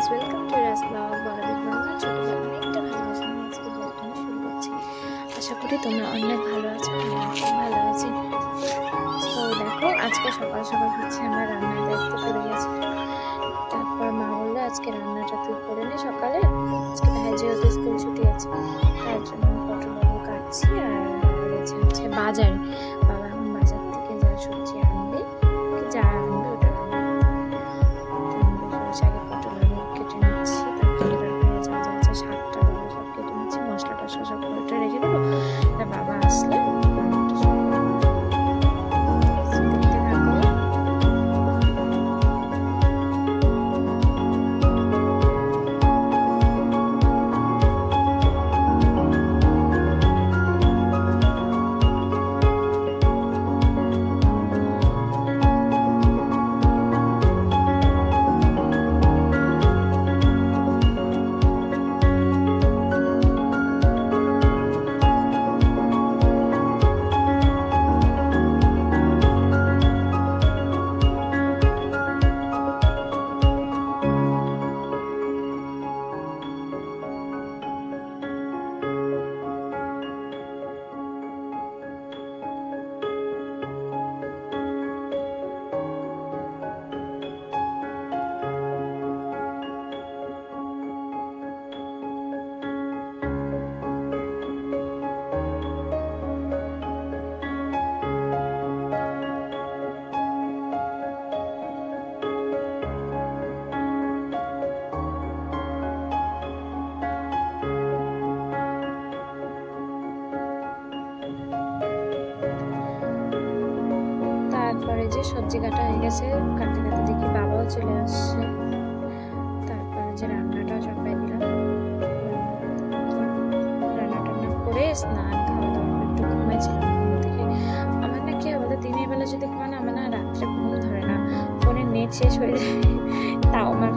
Welcome to Raj blog. বড়দের বাংলা ছোটদের অনেকটা ভালোবাসা নিয়ে আজকে ব্লগটা আমি শুরু করছি। আশা করি তোমরা অনেক ভালো আছো, আমি খুব ভালো আছি। তো দেখো, আজকে সকাল সকাল হচ্ছে আমার রান্নার দায়িত্ব পড়ে গেছে। তারপর মা বললো আজকে রান্নাটা তুই করে নে সকালে, আজকে ভাই যেহেতু স্কুল ছুটি আছে তার জন্য পটল আলু কাটছি। আর বাবা গেছে হচ্ছে বাজারে, বাবা এখন বাজার থেকে যা সবজি আনবে যা আনবে ওটা রান্না করবে। আগে পটল আলু কেটে নিচ্ছি, তারপরে যা যা আছে শাকটা সব কেটে নিচ্ছি, মশলা টসলা সব করে রেখে দেবো। বাবা আসলে যে সবজি কাটা হয়ে গেছে, কাটতে কাটতে দেখি বাবাও চলে আসছে। তারপরে যে রান্নাটা চাপাই দিলাম, রান্না টান্না করে স্নান খাওয়া দাওয়া করে একটু ঘুমাইছিলাম। ঘুম থেকে আমার না কি বলে, দিনের বেলা যদি ঘুমানো আমার না রাত্রে ঘুম ধরে না, ফোনের নেট শেষ হয়ে যায়। তাও আমার